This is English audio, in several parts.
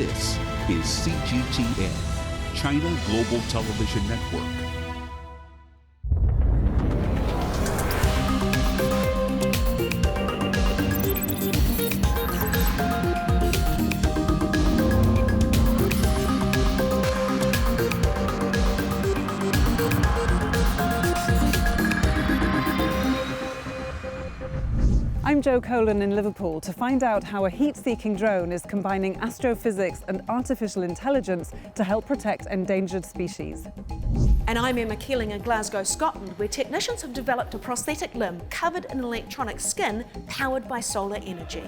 This is CGTN, China Global Television Network. I'm Jo Colin in Liverpool to find out how a heat-seeking drone is combining astrophysics and artificial intelligence to help protect endangered species. And I'm Emma Keeling in Glasgow, Scotland, where technicians have developed a prosthetic limb covered in electronic skin powered by solar energy.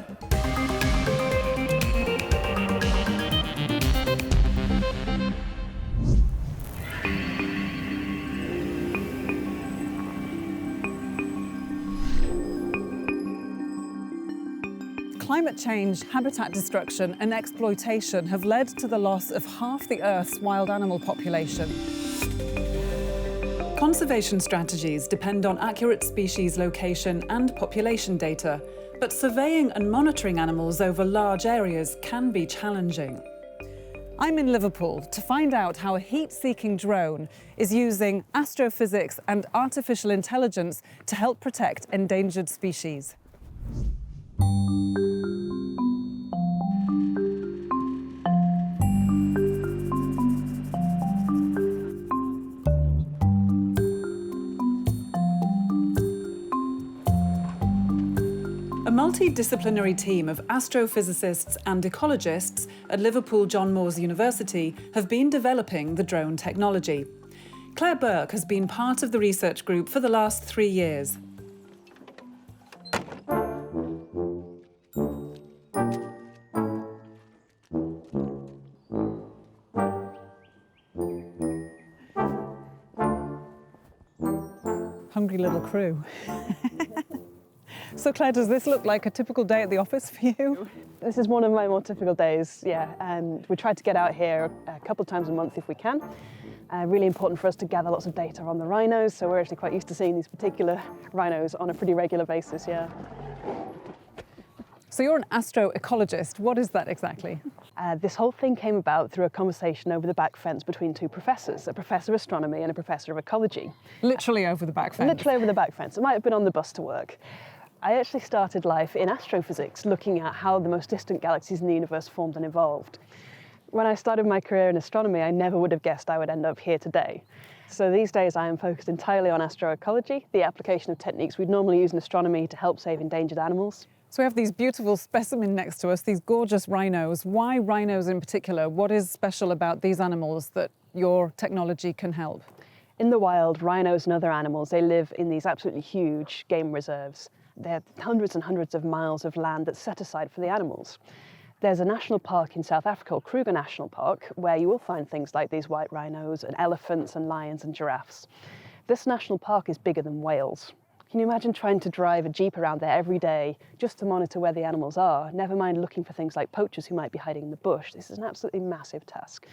Climate change, habitat destruction and exploitation have led to the loss of half the Earth's wild animal population. Conservation strategies depend on accurate species location and population data, but surveying and monitoring animals over large areas can be challenging. I'm in Liverpool to find out how a heat-seeking drone is using astrophysics and artificial intelligence to help protect endangered species. A multidisciplinary team of astrophysicists and ecologists at Liverpool John Moore University have been developing the drone technology. Claire Burke has been part of the research group for the last 3 years. Hungry little crew. So Claire, does this look like a typical day at the office for you? This is one of my more typical days, yeah. We try to get out here a couple of times a month if we can. Really important for us to gather lots of data on the rhinos, so we're actually quite used to seeing these particular rhinos on a pretty regular basis, yeah. So you're an astroecologist. What is that exactly? This whole thing came about through a conversation over the back fence between two professors, a professor of astronomy and a professor of ecology. Literally over the back fence? Literally over the back fence. It might have been on the bus to work. I actually started life in astrophysics, looking at how the most distant galaxies in the universe formed and evolved. When I started my career in astronomy, I never would have guessed I would end up here today. So these days I am focused entirely on astroecology, the application of techniques we'd normally use in astronomy to help save endangered animals. So we have these beautiful specimens next to us, these gorgeous rhinos. Why rhinos in particular? What is special about these animals that your technology can help? In the wild, rhinos and other animals, they live in these absolutely huge game reserves. There are hundreds and hundreds of miles of land that's set aside for the animals. There's a national park in South Africa called Kruger National Park where you will find things like these white rhinos and elephants and lions and giraffes. This national park is bigger than Wales. Can you imagine trying to drive a jeep around there every day just to monitor where the animals are, never mind looking for things like poachers who might be hiding in the bush? This is an absolutely massive task.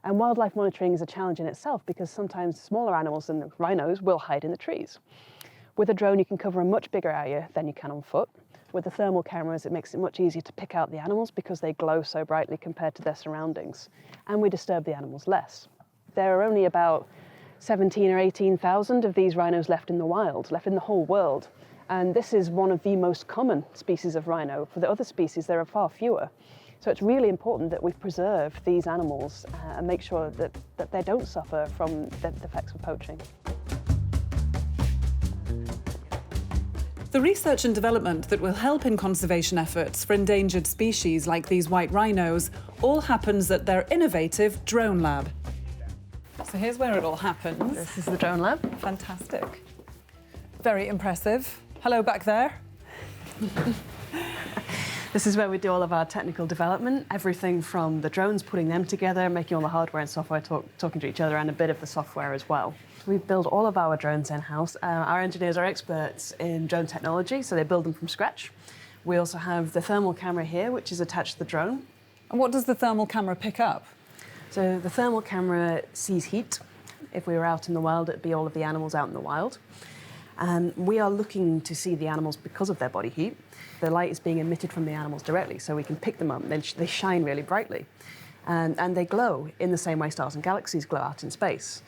And wildlife monitoring is a challenge in itself because sometimes smaller animals than the rhinos will hide in the trees. With a drone, you can cover a much bigger area than you can on foot. With the thermal cameras, it makes it much easier to pick out the animals because they glow so brightly compared to their surroundings. And we disturb the animals less. There are only about 17 or 18,000 of these rhinos left in the wild, left in the whole world. And this is one of the most common species of rhino. For the other species, there are far fewer. So it's really important that we preserve these animals and make sure that they don't suffer from the effects of poaching. The research and development that will help in conservation efforts for endangered species like these white rhinos all happens at their innovative drone lab. So here's where it all happens. This is the drone lab. Fantastic. Very impressive. Hello back there. This is where we do all of our technical development, everything from the drones, putting them together, making all the hardware and software talking to each other, and a bit of the software as well. We build all of our drones in-house. Our engineers are experts in drone technology, so they build them from scratch. We also have the thermal camera here, which is attached to the drone. And what does the thermal camera pick up? So the thermal camera sees heat. If we were out in the wild, it'd be all of the animals out in the wild. And we are looking to see the animals because of their body heat. The light is being emitted from the animals directly, so we can pick them up. They shine really brightly. And they glow in the same way stars and galaxies glow out in space.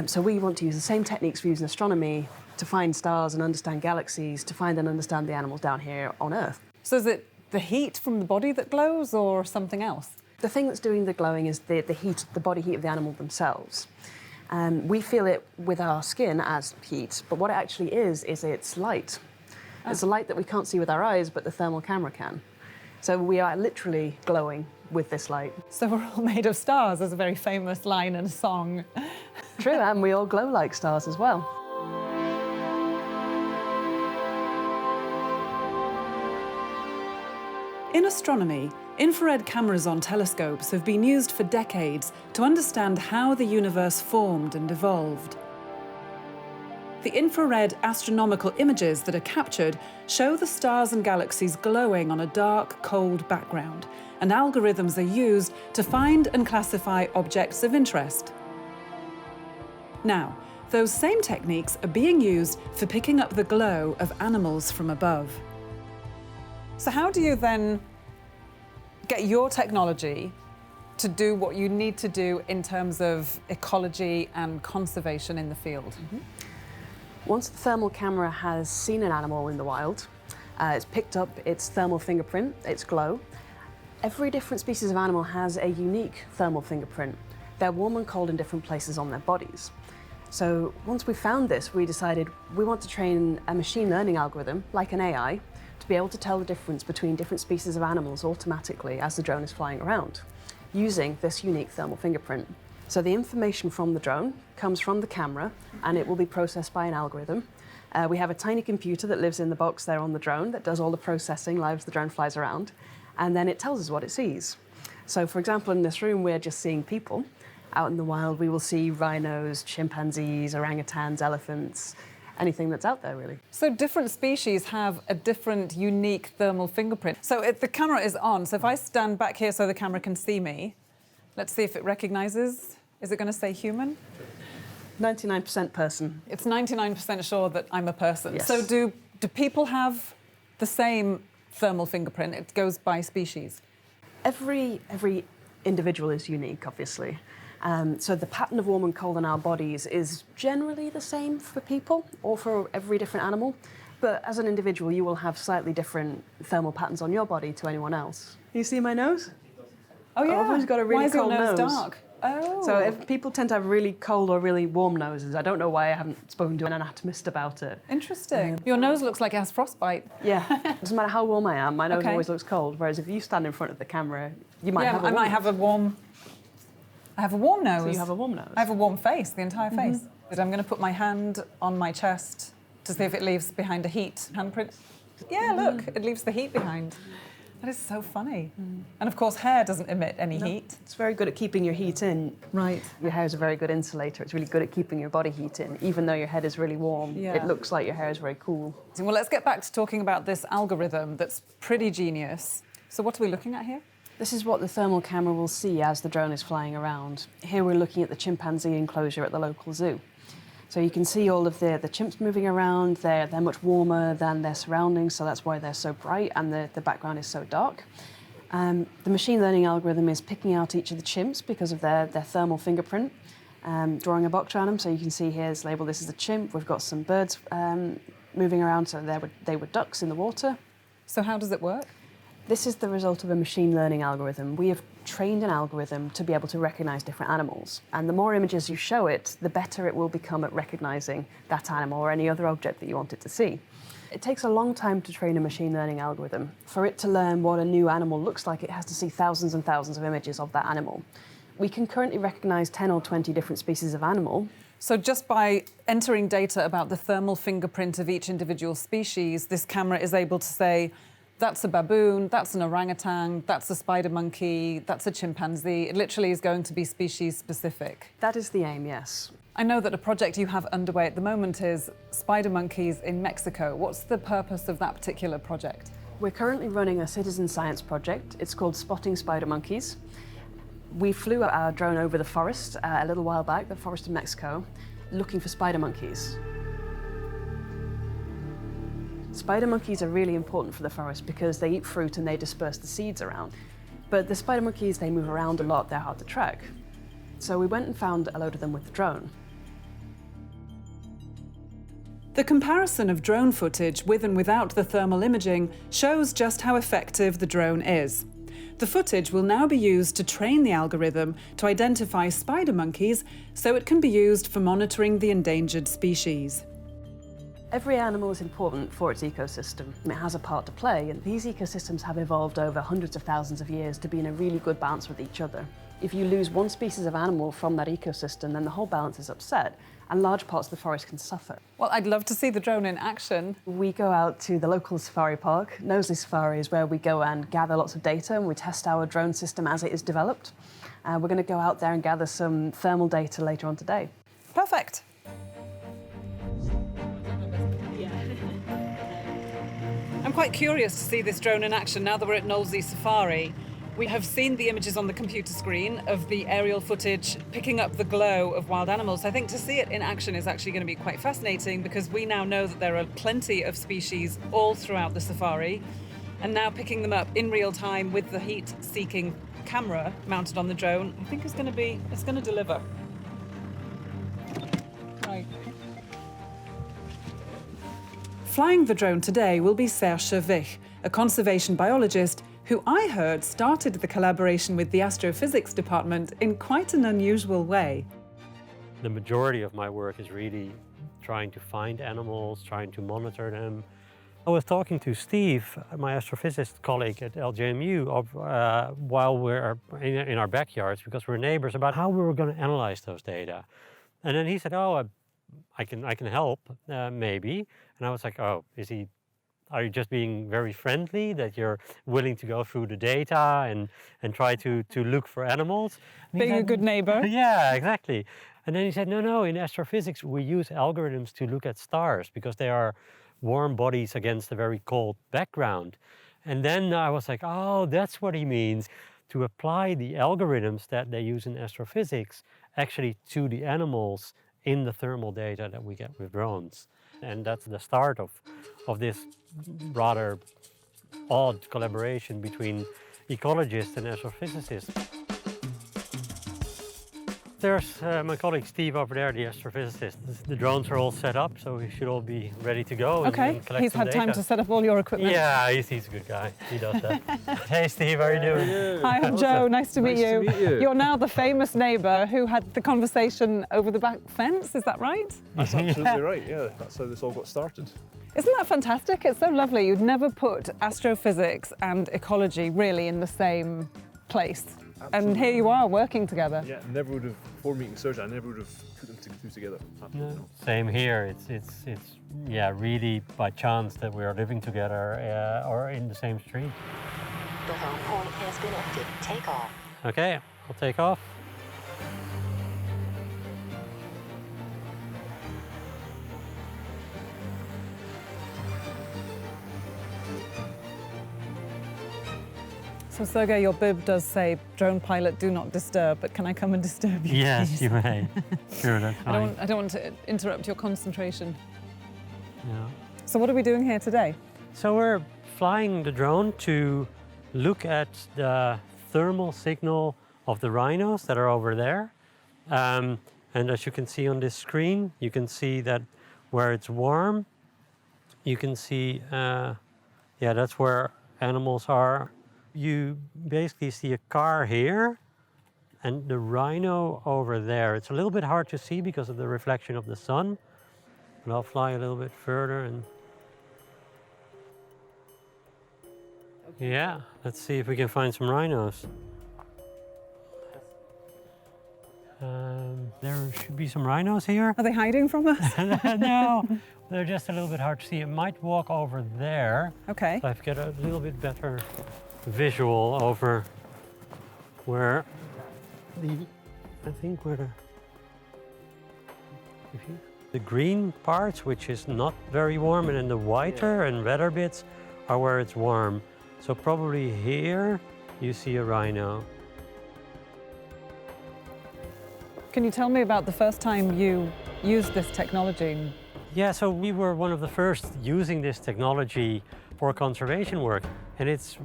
So we want to use the same techniques we use in astronomy to find stars and understand galaxies, to find and understand the animals down here on Earth. So is it the heat from the body that glows or something else? The thing that's doing the glowing is the heat, the body heat of the animal themselves. We feel it with our skin as heat, but what it actually is it's light. Oh. It's a light that we can't see with our eyes, but the thermal camera can. So we are literally glowing with this light. So we're all made of stars. There's a very famous line in a song. True, and we all glow like stars as well. In astronomy, infrared cameras on telescopes have been used for decades to understand how the universe formed and evolved. The infrared astronomical images that are captured show the stars and galaxies glowing on a dark, cold background, and algorithms are used to find and classify objects of interest. Now, those same techniques are being used for picking up the glow of animals from above. So how do you then get your technology to do what you need to do in terms of ecology and conservation in the field? Mm-hmm. Once the thermal camera has seen an animal in the wild, it's picked up its thermal fingerprint, its glow. Every different species of animal has a unique thermal fingerprint. They're warm and cold in different places on their bodies. So once we found this, we decided we want to train a machine learning algorithm, like an AI, to be able to tell the difference between different species of animals automatically as the drone is flying around, using this unique thermal fingerprint. So the information from the drone comes from the camera, and it will be processed by an algorithm. We have a tiny computer that lives in the box there on the drone that does all the processing as the drone flies around, and then it tells us what it sees. So for example, in this room, we're just seeing people. Out in the wild, we will see rhinos, chimpanzees, orangutans, elephants, anything that's out there, really. So different species have a different, unique thermal fingerprint. So if the camera is on, so if I stand back here so the camera can see me, let's see if it recognizes. Is it going to say human? 99% person. It's 99% sure that I'm a person. Yes. So do people have the same thermal fingerprint? It goes by species. Every individual is unique, obviously. So the pattern of warm and cold on our bodies is generally the same for people or for every different animal. But as an individual, you will have slightly different thermal patterns on your body to anyone else. You see my nose? Oh, yeah. I've always got a really cold Why is your nose nose. dark? Oh. So if people tend to have really cold or really warm noses, I don't know why I haven't spoken to an anatomist about it. Interesting. Your nose looks like it has frostbite. Yeah. Doesn't matter how warm I am, my nose Okay. always looks cold. Whereas if you stand in front of the camera, you might have a I warm might have a warm... I have a warm nose. So you have a warm nose. I have a warm face, the entire face. But I'm going to put my hand on my chest to see if it leaves behind a heat handprint. Yeah, look, it leaves the heat behind. That is so funny. And of course, hair doesn't emit any heat. It's very good at keeping your heat in. Right. Your hair is a very good insulator. It's really good at keeping your body heat in. Even though your head is really warm, Yeah. it looks like your hair is very cool. Well, let's get back to talking about this algorithm that's pretty genius. So what are we looking at here? This is what the thermal camera will see as the drone is flying around. Here we're looking at the chimpanzee enclosure at the local zoo. So you can see all of the chimps moving around. They're much warmer than their surroundings, so that's why they're so bright and the background is so dark. The machine learning algorithm is picking out each of the chimps because of their thermal fingerprint, drawing a box around them. So you can see here it's labeled, this is a chimp. We've got some birds moving around, so they were ducks in the water. So how does it work? This is the result of a machine learning algorithm. We have trained an algorithm to be able to recognize different animals. And the more images you show it, the better it will become at recognizing that animal or any other object that you want it to see. It takes a long time to train a machine learning algorithm. For it to learn what a new animal looks like, it has to see thousands and thousands of images of that animal. We can currently recognize 10 or 20 different species of animal. So just by entering data about the thermal fingerprint of each individual species, this camera is able to say, that's a baboon, that's an orangutan, that's a spider monkey, that's a chimpanzee. It literally is going to be species specific. That is the aim, yes. I know that a project you have underway at the moment is spider monkeys in Mexico. What's the purpose of that particular project? We're currently running a citizen science project. It's called Spotting Spider Monkeys. We flew our drone over the forest a little while back, the forest of Mexico, looking for spider monkeys. Spider monkeys are really important for the forest because they eat fruit and they disperse the seeds around. But the spider monkeys, they move around a lot, they're hard to track. So we went and found a load of them with the drone. The comparison of drone footage with and without the thermal imaging shows just how effective the drone is. The footage will now be used to train the algorithm to identify spider monkeys so it can be used for monitoring the endangered species. Every animal is important for its ecosystem, and it has a part to play, and these ecosystems have evolved over hundreds of thousands of years to be in a really good balance with each other. If you lose one species of animal from that ecosystem, then the whole balance is upset, and large parts of the forest can suffer. Well, I'd love to see the drone in action. We go out to the local safari park. Knowsley Safari is where we go and gather lots of data, and we test our drone system as it is developed. We're going to go out there and gather some thermal data later on today. Perfect. I'm quite curious to see this drone in action now that we're at Knowsley Safari. We have seen the images on the computer screen of the aerial footage picking up the glow of wild animals. I think to see it in action is actually going to be quite fascinating because we now know that there are plenty of species all throughout the safari, and now picking them up in real time with the heat-seeking camera mounted on the drone, I think it's going to deliver. Right. Flying the drone today will be Serge Wich, a conservation biologist who I heard started the collaboration with the astrophysics department in quite an unusual way. The majority of my work is really trying to find animals, trying to monitor them. I was talking to Steve, my astrophysicist colleague at LJMU, while we're in our backyards, because we're neighbors, about how we were going to analyze those data. And then he said, oh, I can help, maybe. And I was like, oh, are you just being very friendly, that you're willing to go through the data and try to look for animals? Being a good neighbor. Yeah, exactly. And then he said, no, in astrophysics, we use algorithms to look at stars because they are warm bodies against a very cold background. And then I was like, oh, that's what he means, to apply the algorithms that they use in astrophysics actually to the animals in the thermal data that we get with drones. And that's the start of this rather odd collaboration between ecologists and astrophysicists. There's my colleague Steve over there, the astrophysicist. The drones are all set up, so we should all be ready to go. Okay, and collect he's some had time data. to set up all your equipment. Yeah, he's a good guy. He does that. Hey Steve, how are you doing? Hi, I'm Joe. Nice to meet you. You're now the famous neighbour who had the conversation over the back fence, is that right? That's absolutely right, yeah. That's how this all got started. Isn't that fantastic? It's so lovely. You'd never put astrophysics and ecology really in the same place. Absolutely. And here you are working together. Yeah, never would have, before meeting Serge, I never would have put them two together. Absolutely not. Same here. It's yeah, really by chance that we are living together or in the same street. The home point has been emptied. Take off. Okay, I'll take off. So Sergey, your bib does say, drone pilot, do not disturb, but can I come and disturb you? Yes, please? you may. Sure, that's fine. I don't want to interrupt your concentration. Yeah. So what are we doing here today? So we're flying the drone to look at the thermal signal of the rhinos that are over there. And as you can see on this screen, you can see that where it's warm, you can see, yeah, that's where animals are. You basically see a car here and the rhino over there. It's a little bit hard to see because of the reflection of the sun, but I'll fly a little bit further and yeah, let's see if we can find some rhinos. There should be some rhinos here. Are they hiding from us? No, they're just a little bit hard to see. It might walk over there. Okay. So I've got a little bit better visual over where the green parts, which is not very warm, and then the whiter and redder bits are where it's warm. So probably here you see a rhino. Can you tell me about the first time you used this technology? Yeah, so we were one of the first using this technology for conservation work, and it's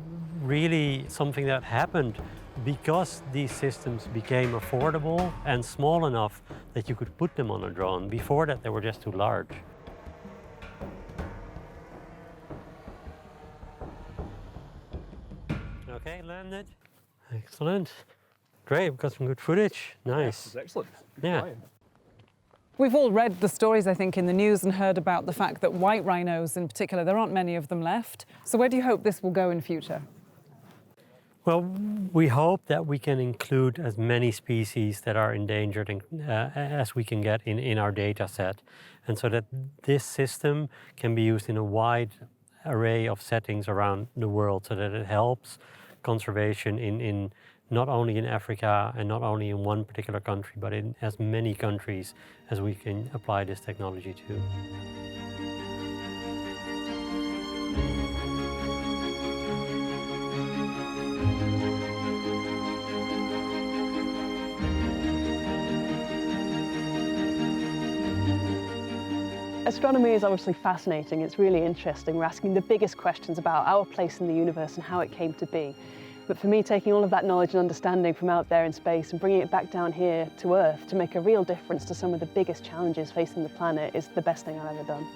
really something that happened because these systems became affordable and small enough that you could put them on a drone. Before that, they were just too large. Okay, landed. Excellent. Great, we've got some good footage. Nice. This is excellent. Yeah. Flying. We've all read the stories, I think, in the news and heard about the fact that white rhinos in particular, there aren't many of them left. So where do you hope this will go in future? Well, we hope that we can include as many species that are endangered as we can get in our data set. And so that this system can be used in a wide array of settings around the world so that it helps conservation in not only in Africa and not only in one particular country, but in as many countries as we can apply this technology to. Astronomy is obviously fascinating. It's really interesting. We're asking the biggest questions about our place in the universe and how it came to be. But for me, taking all of that knowledge and understanding from out there in space and bringing it back down here to Earth to make a real difference to some of the biggest challenges facing the planet is the best thing I've ever done.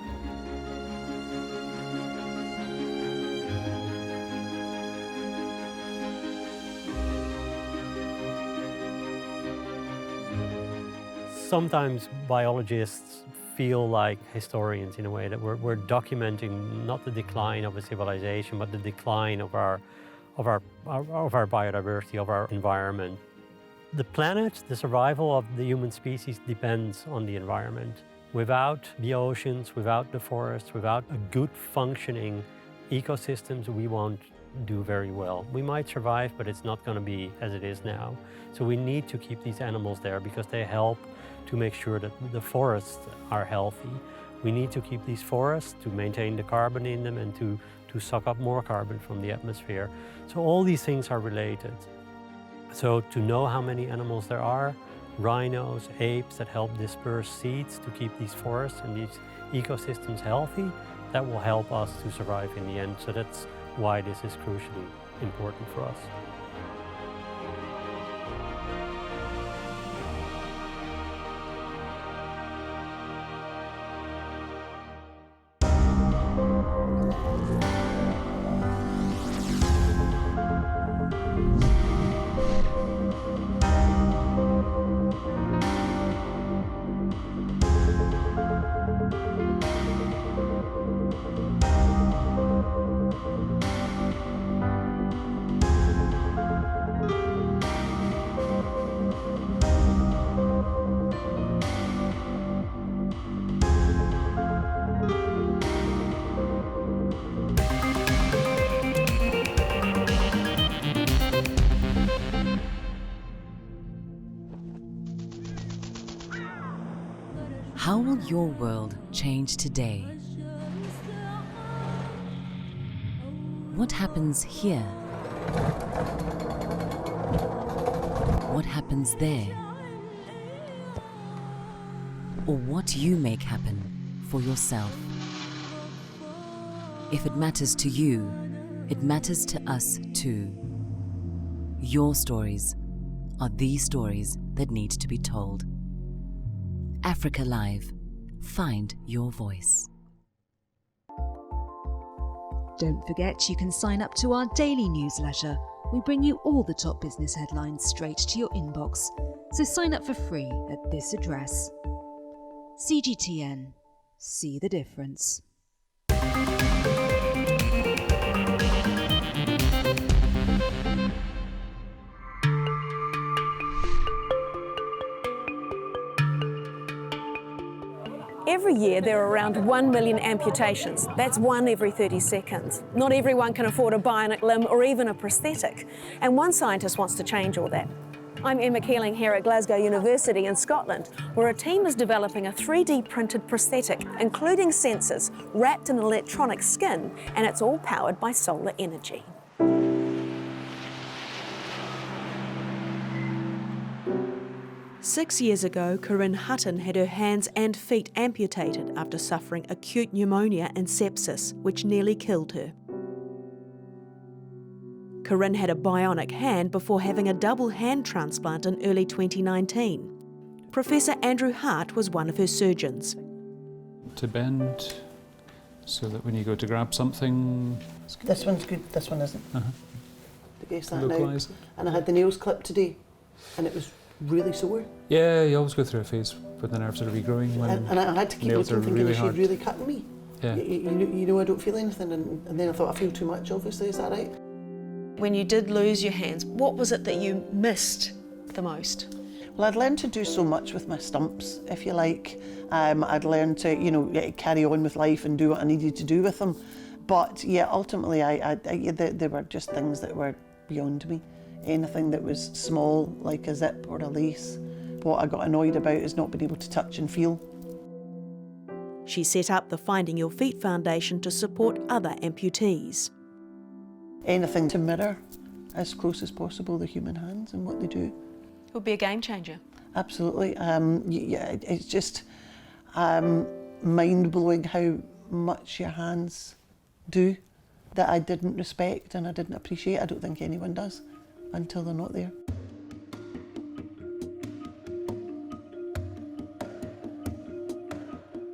Sometimes biologists feel like historians in a way, that we're documenting not the decline of a civilization, but the decline of our biodiversity, of our environment. The planet, the survival of the human species depends on the environment. Without the oceans, without the forests, without a good functioning ecosystems, we won't do very well. We might survive, but it's not going to be as it is now. So we need to keep these animals there because they help to make sure that the forests are healthy. We need to keep these forests to maintain the carbon in them and to suck up more carbon from the atmosphere. So all these things are related. So to know how many animals there are, rhinos, apes that help disperse seeds to keep these forests and these ecosystems healthy, that will help us to survive in the end. So that's why this is crucially important for us. How will your world change today? What happens here? What happens there? Or what you make happen for yourself? If it matters to you, it matters to us too. Your stories are the stories that need to be told. Africa Live. Find your voice. Don't forget you can sign up to our daily newsletter. We bring you all the top business headlines straight to your inbox. So sign up for free at this address. CGTN. See the difference. Every year there are around 1 million amputations. That's 1 every 30 seconds. Not everyone can afford a bionic limb or even a prosthetic. And one scientist wants to change all that. I'm Emma Keeling here at Glasgow University in Scotland, where a team is developing a 3D printed prosthetic, including sensors, wrapped in electronic skin, and it's all powered by solar energy. 6 years ago, Corinne Hutton had her hands and feet amputated after suffering acute pneumonia and sepsis, which nearly killed her. Corinne had a bionic hand before having a double hand transplant in early 2019. Professor Andrew Hart was one of her surgeons. To bend so that when you go to grab something... This one's good, this one isn't. Guess that Localise now. And I had the nails clipped today and it was really sore. Yeah, you always go through a phase where the nerves are regrowing when and I had to keep nails looking, are thinking, really is she hard. really cutting me? Yeah. You know I don't feel anything, and then I thought I feel too much, obviously, is that right? When you did lose your hands, what was it that you missed the most? Well, I'd learned to do so much with my stumps, if you like. I'd learned to, you know, carry on with life and do what I needed to do with them. But yeah, ultimately, there were just things that were beyond me. Anything that was small, like a zip or a lace. What I got annoyed about is not being able to touch and feel. She set up the Finding Your Feet Foundation to support other amputees. Anything to mirror as close as possible the human hands and what they do. It would be a game changer. Absolutely. Yeah, it's just mind-blowing how much your hands do that I didn't respect and I didn't appreciate. I don't think anyone does until they're not there.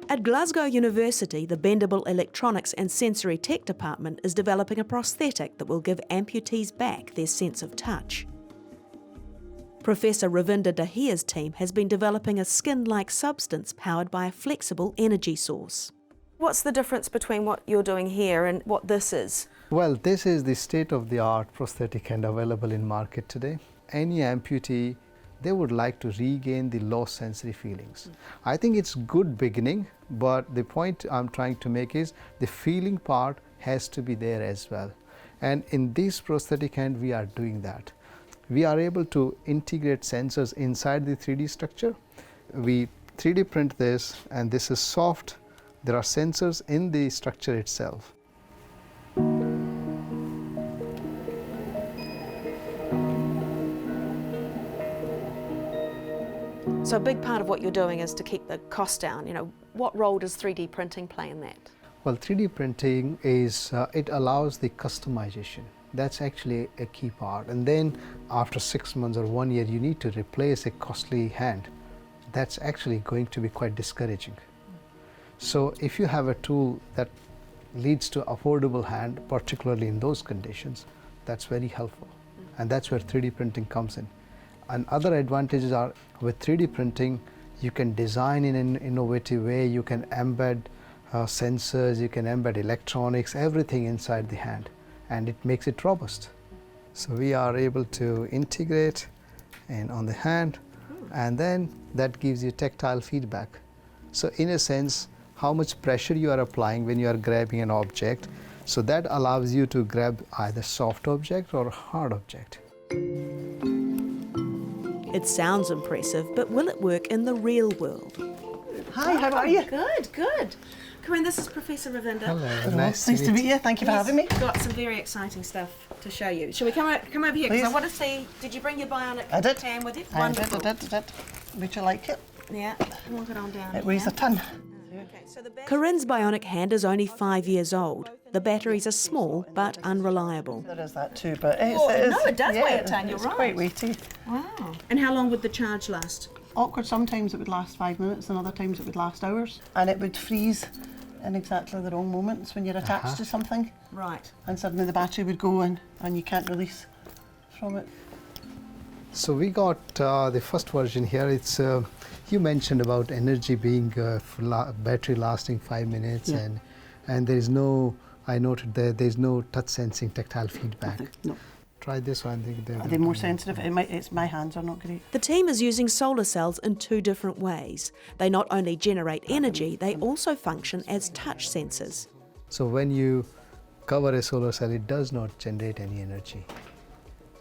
At Glasgow University, the Bendable Electronics and Sensory Tech Department is developing a prosthetic that will give amputees back their sense of touch. Professor Ravinda Dahia's team has been developing a skin-like substance powered by a flexible energy source. What's the difference between what you're doing here and what this is? Well, this is the state-of-the-art prosthetic hand available in market today. Any amputee, they would like to regain the lost sensory feelings. I think it's good beginning, but the point I'm trying to make is the feeling part has to be there as well. And in this prosthetic hand, we are doing that. We are able to integrate sensors inside the 3D structure. We 3D print this, and this is soft. There are sensors in the structure itself. So a big part of what you're doing is to keep the cost down. You know, what role does 3D printing play in that? Well, 3D printing is, it allows the customization. That's actually a key part. And then after 6 months or 1 year, you need to replace a costly hand. That's actually going to be quite discouraging. So if you have a tool that leads to affordable hand, particularly in those conditions, that's very helpful. And that's where 3D printing comes in. And other advantages are with 3D printing, you can design in an innovative way, you can embed sensors, you can embed electronics, everything inside the hand, and it makes it robust. So we are able to integrate and on the hand, and then that gives you tactile feedback. So in a sense, how much pressure you are applying when you are grabbing an object, so that allows you to grab either soft object or hard object. It sounds impressive, but will it work in the real world? Hi, how are you? Good, good. Corinne, this is Professor Ravinda. Hello, nice to meet you. Thank you for having me. We've got some very exciting stuff to show you. Shall we come over here? Because I want to see, did you bring your bionic hand with you? I did. Would you like it? Yeah, walk it on down. It weighs a ton. Corinne's bionic hand is only 5 years old. The batteries are small but unreliable. There is that too, but it does weigh a ton, you're right. It's quite weighty. Wow. And how long would the charge last? Awkward, sometimes it would last 5 minutes and other times it would last hours. And it would freeze in exactly the wrong moments when you're attached to something. Right. And suddenly the battery would go and you can't release from it. So we got the first version here. It's you mentioned about energy being battery lasting 5 minutes, and there is no. I noted there is no touch sensing tactile feedback. No. Try this one. I think Are they more sensitive? It's my hands are not great. The team is using solar cells in 2 different ways. They not only generate energy, they also function as touch sensors. So when you cover a solar cell, it does not generate any energy,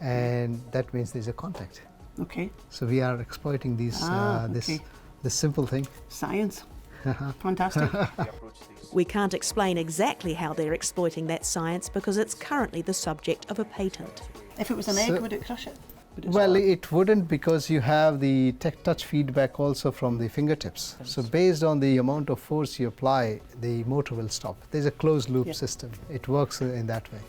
and that means there's a contact. Okay. So we are exploiting these this simple thing. Science. Fantastic. We can't explain exactly how they're exploiting that science because it's currently the subject of a patent. If it was an egg, would it crush it? Well, it wouldn't, because you have the touch feedback also from the fingertips. So based on the amount of force you apply, the motor will stop. There's a closed loop system. It works in that way.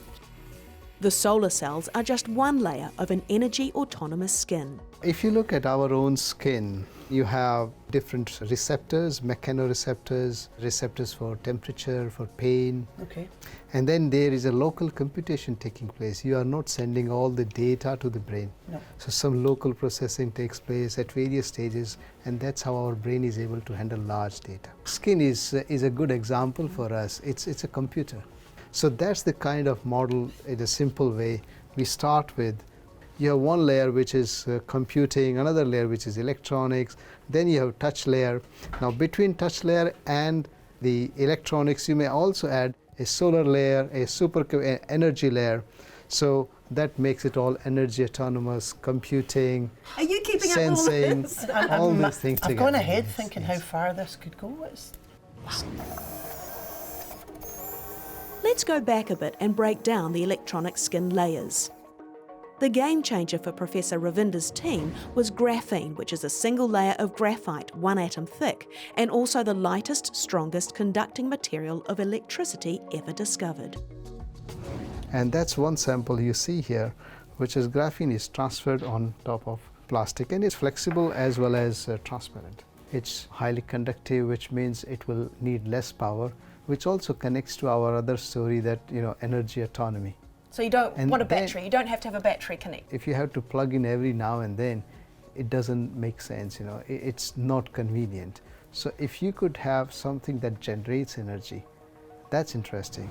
The solar cells are just one layer of an energy autonomous skin. If you look at our own skin, you have different receptors, mechanoreceptors, receptors for temperature, for pain. Okay. And then there is a local computation taking place. You are not sending all the data to the brain. No. So some local processing takes place at various stages, and that's how our brain is able to handle large data. Skin is a good example for us. It's a computer. So that's the kind of model in a simple way. We start with, you have one layer which is computing, another layer which is electronics, then you have touch layer. Now between touch layer and the electronics, you may also add a solar layer, a super energy layer. So that makes it all energy autonomous, computing, Are you keeping sensing, up all these things I've together. gone ahead thinking how far this could go. Let's go back a bit and break down the electronic skin layers. The game changer for Professor Ravinder's team was graphene, which is a single layer of graphite, 1 atom thick, and also the lightest, strongest conducting material of electricity ever discovered. And that's one sample you see here, which is graphene is transferred on top of plastic, and it's flexible as well as transparent. It's highly conductive, which means it will need less power, which also connects to our other story that, energy autonomy. So you don't want a battery, you don't have to have a battery connect. If you have to plug in every now and then, it doesn't make sense, it's not convenient. So if you could have something that generates energy, that's interesting.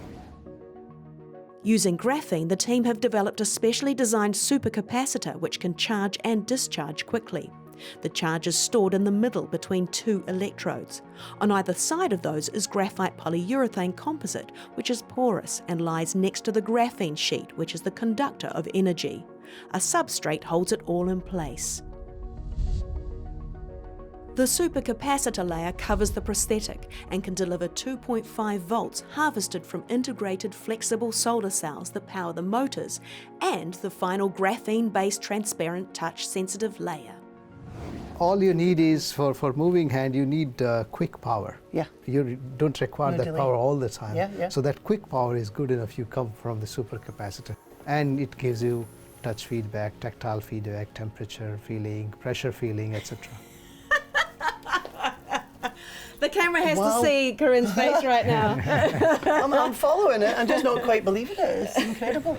Using graphene, the team have developed a specially designed supercapacitor which can charge and discharge quickly. The charge is stored in the middle between two electrodes. On either side of those is graphite polyurethane composite, which is porous and lies next to the graphene sheet, which is the conductor of energy. A substrate holds it all in place. The supercapacitor layer covers the prosthetic and can deliver 2.5 volts harvested from integrated flexible solar cells that power the motors and the final graphene-based transparent touch-sensitive layer. All you need is, for moving hand, you need quick power. Yeah. You don't require that power all the time. Yeah. So that quick power is good enough. You come from the supercapacitor. And it gives you touch feedback, tactile feedback, temperature feeling, pressure feeling, etc. The camera has to see Corinne's face right now. I'm following it. I'm just not quite believing it. It's incredible.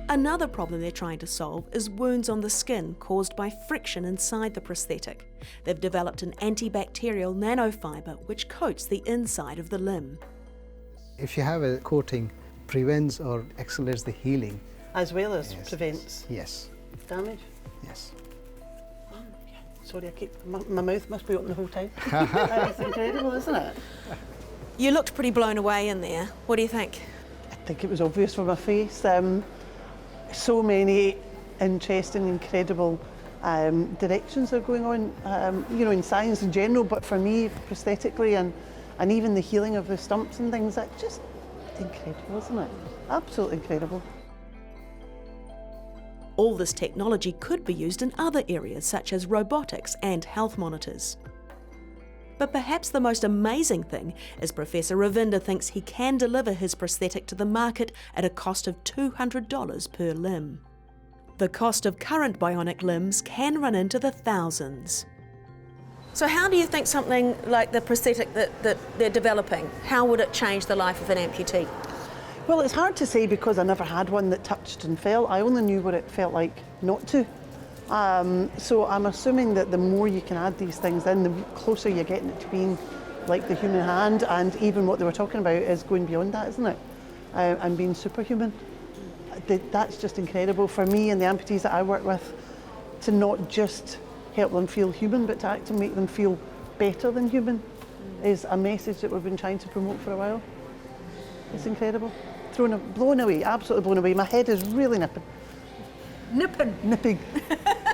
Another problem they're trying to solve is wounds on the skin caused by friction inside the prosthetic. They've developed an antibacterial nanofibre which coats the inside of the limb. If you have a coating, prevents or accelerates the healing. As well as prevents damage? Yes. Oh, yeah. Sorry, my mouth must be open the whole time. It's incredible, isn't it? You looked pretty blown away in there. What do you think? I think it was obvious from my face. So many interesting, incredible directions are going on, in science in general, but for me, prosthetically, and even the healing of the stumps and things, that's just incredible, isn't it? Absolutely incredible. All this technology could be used in other areas such as robotics and health monitors. But perhaps the most amazing thing is Professor Ravinder thinks he can deliver his prosthetic to the market at a cost of $200 per limb. The cost of current bionic limbs can run into the thousands. So how do you think something like the prosthetic that they're developing, how would it change the life of an amputee? Well, it's hard to say because I never had one that touched and fell. I only knew what it felt like not to. So I'm assuming that the more you can add these things in, the closer you're getting it to being like the human hand, and even what they were talking about is going beyond that, isn't it? And being superhuman. That's just incredible for me and the amputees that I work with, to not just help them feel human, but to actually make them feel better than human is a message that we've been trying to promote for a while. It's incredible. Blown away, absolutely blown away. My head is really nipping. Nipping? Nipping.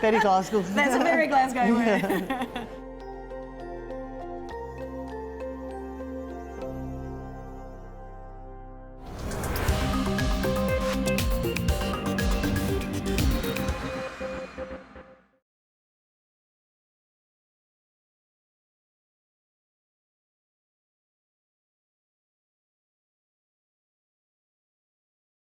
Very Glasgow. That's a very Glasgow word.